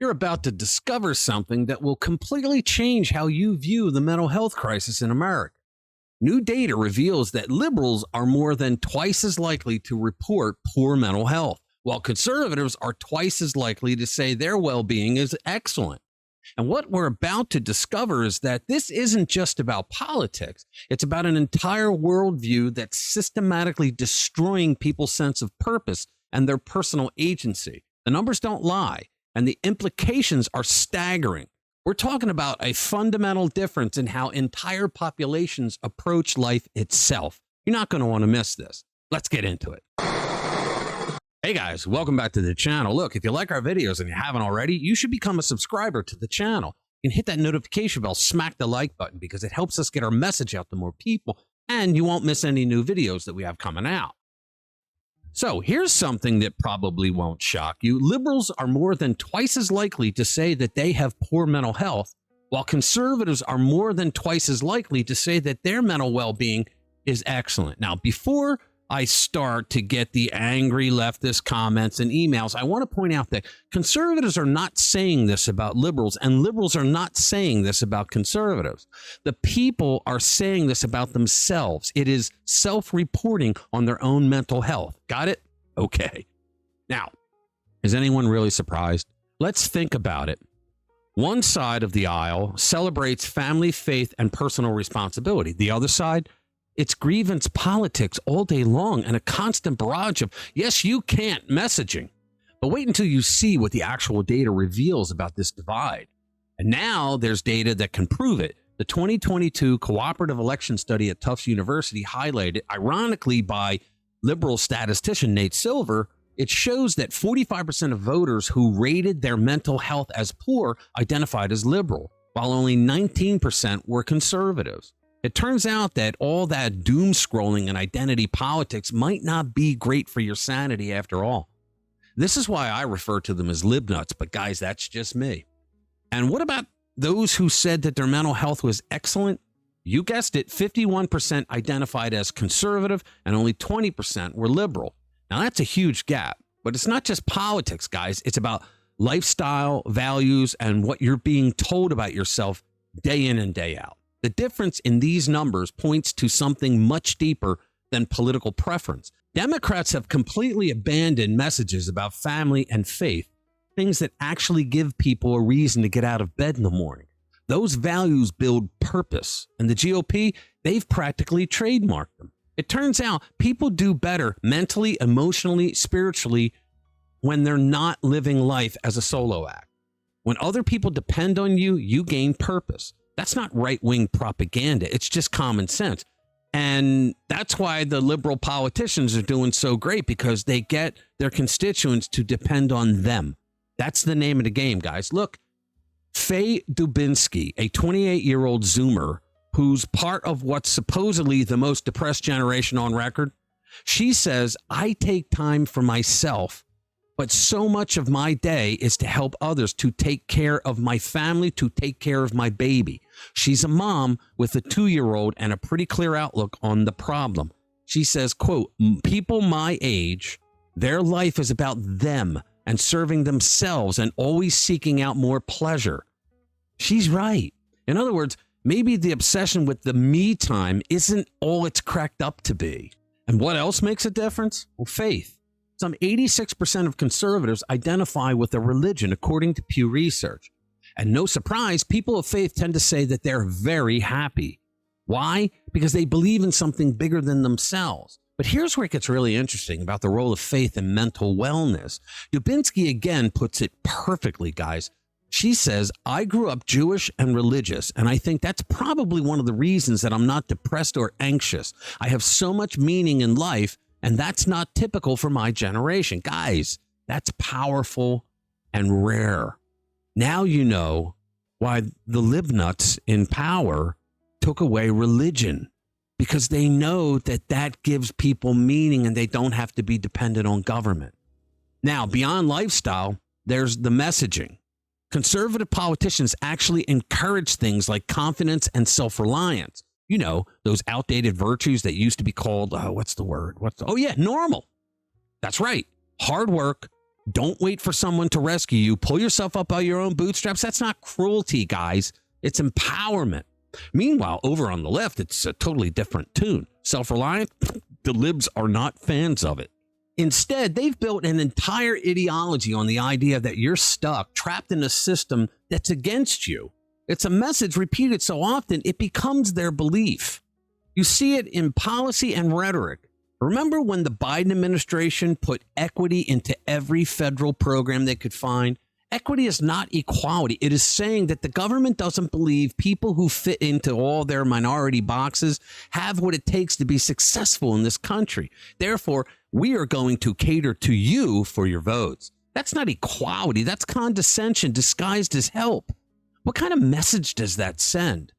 You're about to discover something that will completely change how you view the mental health crisis in America. New data reveals that liberals are more than twice as likely to report poor mental health, while conservatives are twice as likely to say their well-being is excellent. And what we're about to discover is that this isn't just about politics. It's about an entire worldview that's systematically destroying people's sense of purpose and their personal agency. The numbers don't lie, and the implications are staggering. We're talking about a fundamental difference in how entire populations approach life itself. You're not going to want to miss this. Let's get into it. Hey guys, welcome back to the channel. Look, if you like our videos and you haven't already, you should become a subscriber to the channel. You can hit that notification bell, smack the like button, because it helps us get our message out to more people, and you won't miss any new videos that we have coming out. So here's something that probably won't shock you. Liberals are more than twice as likely to say that they have poor mental health, while conservatives are more than twice as likely to say that their mental well-being is excellent. Now, before I start to get the angry leftist comments and emails, I want to point out that conservatives are not saying this about liberals, and liberals are not saying this about conservatives. The people are saying this about themselves. It is self-reporting on their own mental health. Got it? Okay. Now, is anyone really surprised? Let's think about it. One side of the aisle celebrates family, faith, and personal responsibility. The other side, it's grievance politics all day long and a constant barrage of, yes, you can't messaging. But wait until you see what the actual data reveals about this divide. And now there's data that can prove it. The 2022 Cooperative Election Study at Tufts University highlighted, ironically by liberal statistician Nate Silver, it shows that 45% of voters who rated their mental health as poor identified as liberal, while only 19% were conservatives. It turns out that all that doom scrolling and identity politics might not be great for your sanity after all. This is why I refer to them as libnuts, but guys, that's just me. And what about those who said that their mental health was excellent? You guessed it, 51% identified as conservative and only 20% were liberal. Now that's a huge gap, but it's not just politics, guys. It's about lifestyle, values, and what you're being told about yourself day in and day out. The difference in these numbers points to something much deeper than political preference. Democrats have completely abandoned messages about family and faith, things that actually give people a reason to get out of bed in the morning. Those values build purpose, and the GOP, they've practically trademarked them. It turns out people do better mentally, emotionally, spiritually when they're not living life as a solo act. When other people depend on you, you gain purpose. That's not right-wing propaganda. It's just common sense. And that's why the liberal politicians are doing so great, because they get their constituents to depend on them. That's the name of the game, guys. Look, Faye Dubinsky, a 28-year-old Zoomer who's part of what's supposedly the most depressed generation on record, she says, I take time for myself, but so much of my day is to help others, to take care of my family, to take care of my baby. She's a mom with a 2-year-old and a pretty clear outlook on the problem. She says, quote, people my age, their life is about them and serving themselves and always seeking out more pleasure. She's right. In other words, maybe the obsession with the me time isn't all it's cracked up to be. And what else makes a difference? Well, faith. Some 86% of conservatives identify with a religion, according to Pew Research. And no surprise, people of faith tend to say that they're very happy. Why? Because they believe in something bigger than themselves. But here's where it gets really interesting about the role of faith in mental wellness. Dubinsky again puts it perfectly, guys. She says, I grew up Jewish and religious, and I think that's probably one of the reasons that I'm not depressed or anxious. I have so much meaning in life, and that's not typical for my generation. Guys, that's powerful and rare. Now you know why the libnuts in power took away religion, because they know that that gives people meaning and they don't have to be dependent on government. Now, beyond lifestyle, there's the messaging. Conservative politicians actually encourage things like confidence and self-reliance. You know, those outdated virtues that used to be called, what's the word? Oh, yeah, normal. That's right. Hard work, Don't wait for someone to rescue you. Pull yourself up by your own bootstraps. That's not cruelty, guys. It's empowerment. Meanwhile, over on the left, it's a totally different tune. Self-reliant, the libs are not fans of it. Instead, they've built an entire ideology on the idea that you're stuck, trapped in a system that's against you. It's a message repeated so often, it becomes their belief. You see it in policy and rhetoric. Remember when the Biden administration put equity into every federal program they could find? Equity is not equality. It is saying that the government doesn't believe people who fit into all their minority boxes have what it takes to be successful in this country. Therefore, we are going to cater to you for your votes. That's not equality. That's condescension disguised as help. What kind of message does that send?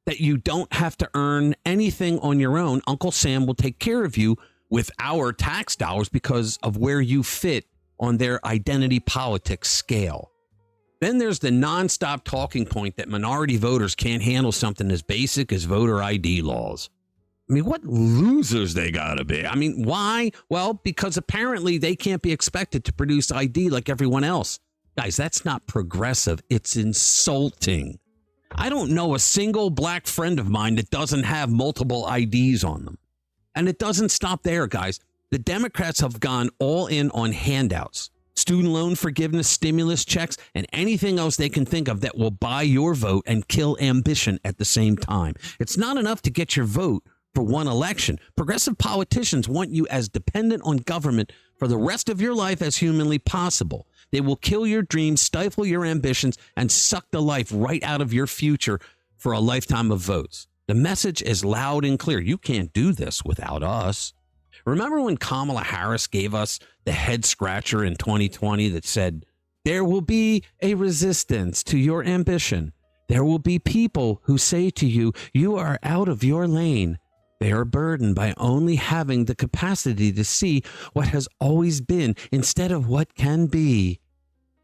That you don't have to earn anything on your own. Uncle Sam will take care of you with our tax dollars because of where you fit on their identity politics scale. Then there's the nonstop talking point that minority voters can't handle something as basic as voter ID laws. I mean, what losers they gotta be. I mean, why? Well, because apparently they can't be expected to produce ID like everyone else. Guys, that's not progressive. It's insulting. I don't know a single black friend of mine that doesn't have multiple IDs on them. And it doesn't stop there, guys. The Democrats have gone all in on handouts, student loan forgiveness, stimulus checks, and anything else they can think of that will buy your vote and kill ambition at the same time. It's not enough to get your vote for one election. Progressive politicians want you as dependent on government for the rest of your life as humanly possible. They will kill your dreams, stifle your ambitions, and suck the life right out of your future for a lifetime of votes. The message is loud and clear. You can't do this without us. Remember when Kamala Harris gave us the head scratcher in 2020 that said, there will be a resistance to your ambition. There will be people who say to you, you are out of your lane. They are burdened by only having the capacity to see what has always been instead of what can be.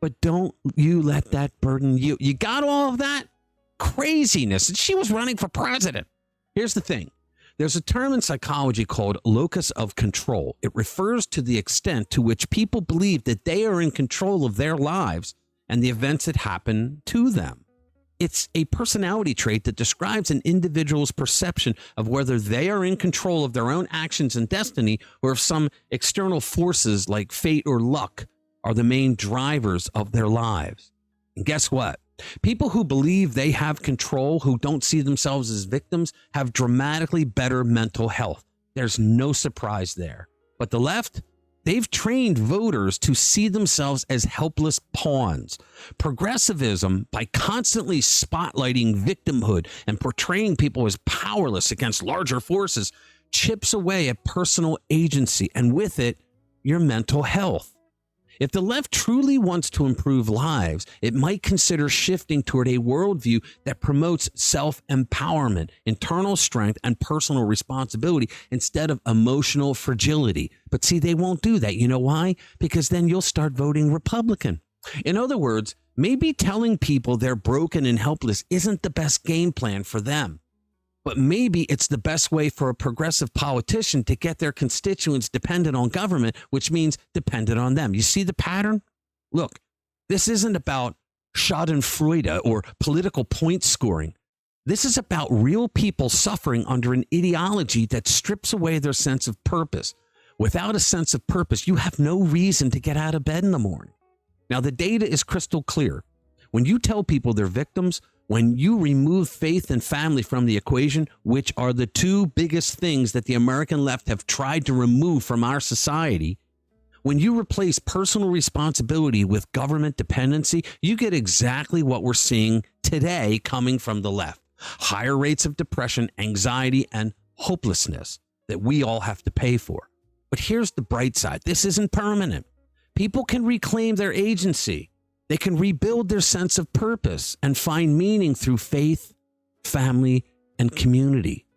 But don't you let that burden you. You got all of that? Craziness. And she was running for president. Here's the thing. There's a term in psychology called locus of control. It refers to the extent to which people believe that they are in control of their lives and the events that happen to them. It's a personality trait that describes an individual's perception of whether they are in control of their own actions and destiny, or if some external forces like fate or luck are the main drivers of their lives. And guess what? People who believe they have control, who don't see themselves as victims, have dramatically better mental health. There's no surprise there. But the left, they've trained voters to see themselves as helpless pawns. Progressivism, by constantly spotlighting victimhood and portraying people as powerless against larger forces, chips away at personal agency and with it, your mental health. If the left truly wants to improve lives, it might consider shifting toward a worldview that promotes self-empowerment, internal strength, and personal responsibility instead of emotional fragility. But see, they won't do that. You know why? Because then you'll start voting Republican. In other words, maybe telling people they're broken and helpless isn't the best game plan for them. But maybe it's the best way for a progressive politician to get their constituents dependent on government, which means dependent on them. You see the pattern? Look, this isn't about schadenfreude or political point scoring. This is about real people suffering under an ideology that strips away their sense of purpose. Without a sense of purpose, you have no reason to get out of bed in the morning. Now, the data is crystal clear. When you tell people they're victims, when you remove faith and family from the equation, which are the two biggest things that the American left have tried to remove from our society, when you replace personal responsibility with government dependency, you get exactly what we're seeing today coming from the left. Higher rates of depression, anxiety, and hopelessness that we all have to pay for. But here's the bright side. This isn't permanent. People can reclaim their agency. They can rebuild their sense of purpose and find meaning through faith, family, and community.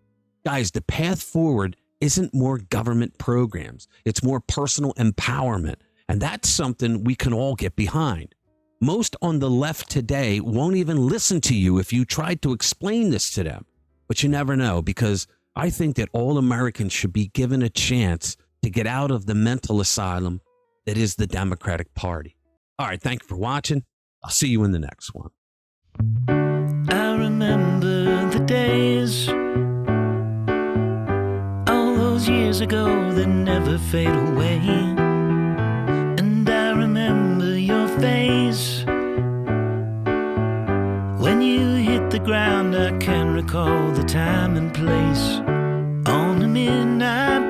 Guys, the path forward isn't more government programs. It's more personal empowerment. And that's something we can all get behind. Most on the left today won't even listen to you if you tried to explain this to them. But you never know, because I think that all Americans should be given a chance to get out of the mental asylum that is the Democratic Party. All right, thank you for watching. I'll see you in the next one. I remember the days, all those years ago that never fade away. And I remember your face when you hit the ground. I can recall the time and place on a midnight